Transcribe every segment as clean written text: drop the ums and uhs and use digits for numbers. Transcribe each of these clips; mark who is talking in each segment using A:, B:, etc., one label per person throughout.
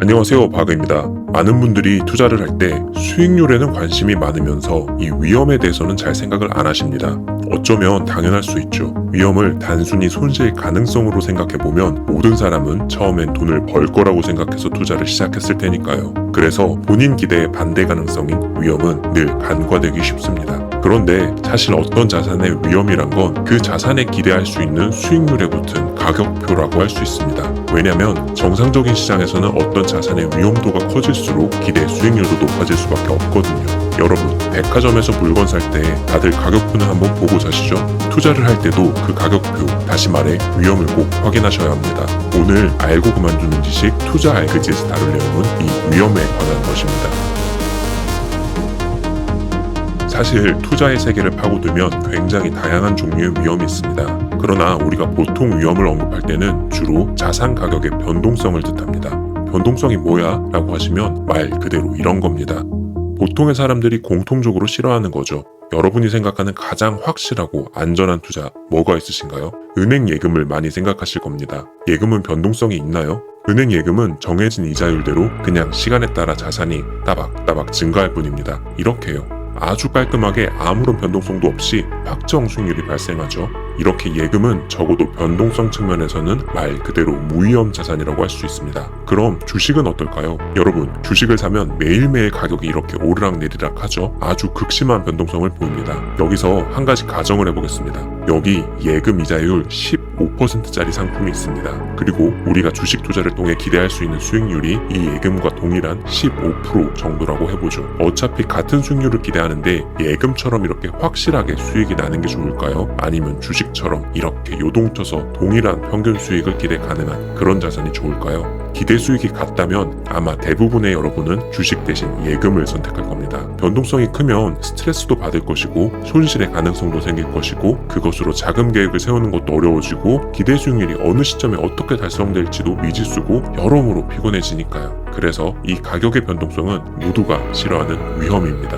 A: 안녕하세요, 바그입니다. 많은 분들이 투자를 할 때 수익률에는 관심이 많으면서 이 위험에 대해서는 잘 생각을 안 하십니다. 어쩌면 당연할 수 있죠. 위험을 단순히 손실 가능성으로 생각해보면 모든 사람은 처음엔 돈을 벌 거라고 생각해서 투자를 시작했을 테니까요. 그래서 본인 기대의 반대 가능성인 위험은 늘 간과되기 쉽습니다. 그런데 사실 어떤 자산의 위험이란 건 그 자산에 기대할 수 있는 수익률에 붙은 가격표라고 할 수 있습니다. 왜냐하면 정상적인 시장에서는 어떤 자산의 위험도가 커질수록 기대 수익률도 높아질 수밖에 없거든요. 여러분, 백화점에서 물건 살 때 다들 가격표는 한번 보고 사시죠? 투자를 할 때도 그 가격표, 다시 말해 위험을 꼭 확인하셔야 합니다. 오늘 알고 그만두는 지식 투자 알그지에서 다룰 내용은 이 위험에 관한 것입니다. 사실 투자의 세계를 파고들면 굉장히 다양한 종류의 위험이 있습니다. 그러나 우리가 보통 위험을 언급할 때는 주로 자산 가격의 변동성을 뜻합니다. 변동성이 뭐야? 라고 하시면 말 그대로 이런 겁니다. 보통의 사람들이 공통적으로 싫어하는 거죠. 여러분이 생각하는 가장 확실하고 안전한 투자 뭐가 있으신가요? 은행 예금을 많이 생각하실 겁니다. 예금은 변동성이 있나요? 은행 예금은 정해진 이자율대로 그냥 시간에 따라 자산이 따박따박 증가할 뿐입니다. 이렇게요. 아주 깔끔하게 아무런 변동성도 없이 확정 수익률이 발생하죠. 이렇게 예금은 적어도 변동성 측면에서는 말 그대로 무위험 자산이라고 할 수 있습니다. 그럼 주식은 어떨까요? 여러분, 주식을 사면 매일매일 가격이 이렇게 오르락내리락 하죠. 아주 극심한 변동성을 보입니다. 여기서 한 가지 가정을 해보겠습니다. 여기 예금 이자율 15%짜리 상품이 있습니다. 그리고 우리가 주식 투자를 통해 기대할 수 있는 수익률이 이 예금과 동일한 15% 정도라고 해보죠. 어차피 같은 수익률을 기대하는데 예금처럼 이렇게 확실하게 수익이 나는 게 좋을까요? 아니면 주식처럼 이렇게 요동쳐서 동일한 평균 수익을 기대 가능한 그런 자산이 좋을까요? 기대 수익이 같다면 아마 대부분의 여러분은 주식 대신 예금을 선택할 겁니다. 변동성이 크면 스트레스도 받을 것이고 손실의 가능성도 생길 것이고 그것으로 자금 계획을 세우는 것도 어려워지고 기대 수익률이 어느 시점에 어떻게 달성될지도 미지수고 여러모로 피곤해지니까요. 그래서 이 가격의 변동성은 모두가 싫어하는 위험입니다.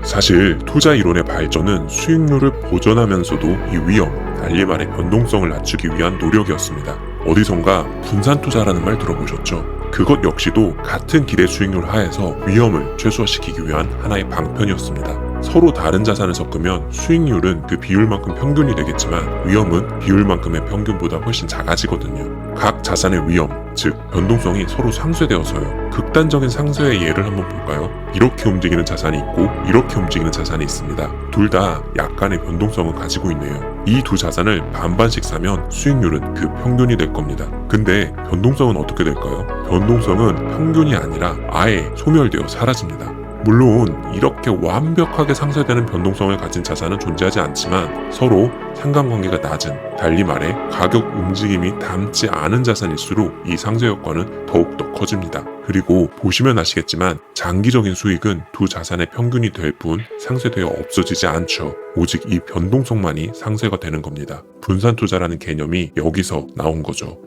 A: 사실 투자 이론의 발전은 수익률을 보존하면서도 이 위험, 달리 말해 변동성을 낮추기 위한 노력이었습니다. 어디선가 분산 투자라는 말 들어보셨죠? 그것 역시도 같은 기대 수익률 하에서 위험을 최소화시키기 위한 하나의 방편이었습니다. 서로 다른 자산을 섞으면 수익률은 그 비율만큼 평균이 되겠지만 위험은 비율만큼의 평균보다 훨씬 작아지거든요. 각 자산의 위험, 즉 변동성이 서로 상쇄되어서요. 극단적인 상쇄의 예를 한번 볼까요? 이렇게 움직이는 자산이 있고 이렇게 움직이는 자산이 있습니다. 둘 다 약간의 변동성을 가지고 있네요. 이 두 자산을 반반씩 사면 수익률은 그 평균이 될 겁니다. 근데 변동성은 어떻게 될까요? 변동성은 평균이 아니라 아예 소멸되어 사라집니다. 물론 이렇게 완벽하게 상쇄되는 변동성을 가진 자산은 존재하지 않지만 서로 상관관계가 낮은, 달리 말해 가격 움직임이 닮지 않은 자산일수록 이 상쇄 효과는 더욱더 커집니다. 그리고 보시면 아시겠지만 장기적인 수익은 두 자산의 평균이 될 뿐 상쇄되어 없어지지 않죠. 오직 이 변동성만이 상쇄가 되는 겁니다. 분산 투자라는 개념이 여기서 나온 거죠.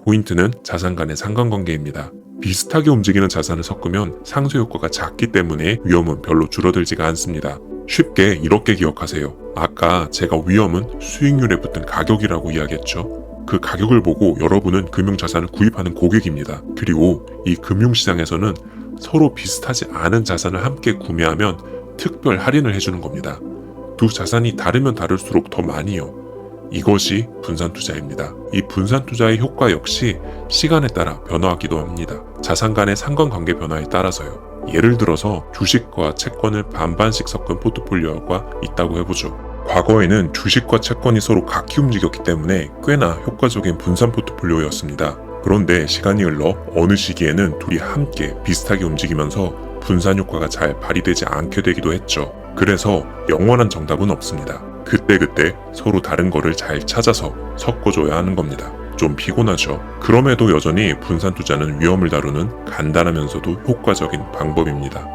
A: 포인트는 자산 간의 상관관계입니다. 비슷하게 움직이는 자산을 섞으면 상쇄 효과가 작기 때문에 위험은 별로 줄어들지가 않습니다. 쉽게 이렇게 기억하세요. 아까 제가 위험은 수익률에 붙은 가격이라고 이야기했죠. 그 가격을 보고 여러분은 금융자산을 구입하는 고객입니다. 그리고 이 금융시장에서는 서로 비슷하지 않은 자산을 함께 구매하면 특별 할인을 해주는 겁니다. 두 자산이 다르면 다를수록 더 많이요. 이것이 분산 투자입니다. 이 분산 투자의 효과 역시 시간에 따라 변화하기도 합니다. 자산 간의 상관관계 변화에 따라서요. 예를 들어서 주식과 채권을 반반씩 섞은 포트폴리오가 있다고 해보죠. 과거에는 주식과 채권이 서로 같이 움직였기 때문에 꽤나 효과적인 분산 포트폴리오였습니다. 그런데 시간이 흘러 어느 시기에는 둘이 함께 비슷하게 움직이면서 분산 효과가 잘 발휘되지 않게 되기도 했죠. 그래서 영원한 정답은 없습니다. 그때그때 서로 다른 거를 잘 찾아서 섞어줘야 하는 겁니다. 좀 피곤하죠. 그럼에도 여전히 분산 투자는 위험을 다루는 간단하면서도 효과적인 방법입니다.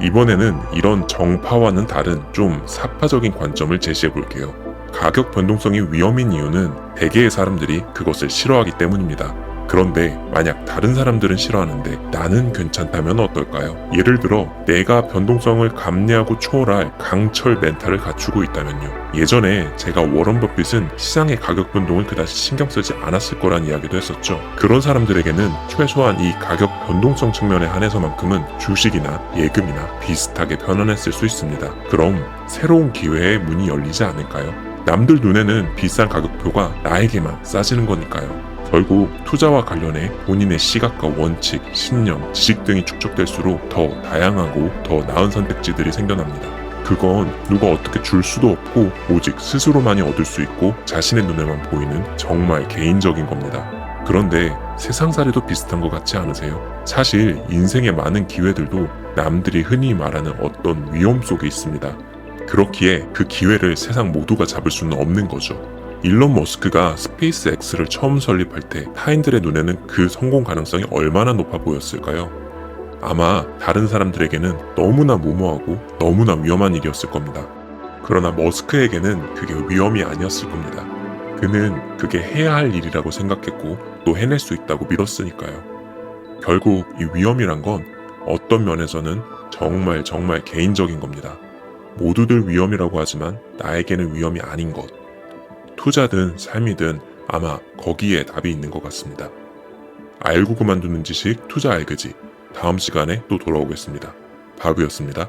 A: 이번에는 이런 정파와는 다른 좀 사파적인 관점을 제시해 볼게요. 가격 변동성이 위험인 이유는 대개의 사람들이 그것을 싫어하기 때문입니다. 그런데 만약 다른 사람들은 싫어하는데 나는 괜찮다면 어떨까요? 예를 들어 내가 변동성을 감내하고 초월할 강철 멘탈을 갖추고 있다면요. 예전에 제가 워런 버핏은 시장의 가격 변동을 그다지 신경 쓰지 않았을 거란 이야기도 했었죠. 그런 사람들에게는 최소한 이 가격 변동성 측면에 한해서만큼은 주식이나 예금이나 비슷하게 변환했을 수 있습니다. 그럼 새로운 기회의 문이 열리지 않을까요? 남들 눈에는 비싼 가격표가 나에게만 싸지는 거니까요. 결국 투자와 관련해 본인의 시각과 원칙, 신념, 지식 등이 축적될수록 더 다양하고 더 나은 선택지들이 생겨납니다. 그건 누가 어떻게 줄 수도 없고 오직 스스로만이 얻을 수 있고 자신의 눈에만 보이는 정말 개인적인 겁니다. 그런데 세상살이도 비슷한 것 같지 않으세요? 사실 인생의 많은 기회들도 남들이 흔히 말하는 어떤 위험 속에 있습니다. 그렇기에 그 기회를 세상 모두가 잡을 수는 없는 거죠. 일론 머스크가 스페이스 X를 처음 설립할 때 타인들의 눈에는 그 성공 가능성이 얼마나 높아 보였을까요? 아마 다른 사람들에게는 너무나 무모하고 너무나 위험한 일이었을 겁니다. 그러나 머스크에게는 그게 위험이 아니었을 겁니다. 그는 그게 해야 할 일이라고 생각했고 또 해낼 수 있다고 믿었으니까요. 결국 이 위험이란 건 어떤 면에서는 정말 개인적인 겁니다. 모두들 위험이라고 하지만 나에게는 위험이 아닌 것. 투자든 삶이든 아마 거기에 답이 있는 것 같습니다. 알고 그만두는 지식 투자 알그지. 다음 시간에 또 돌아오겠습니다. 바구였습니다.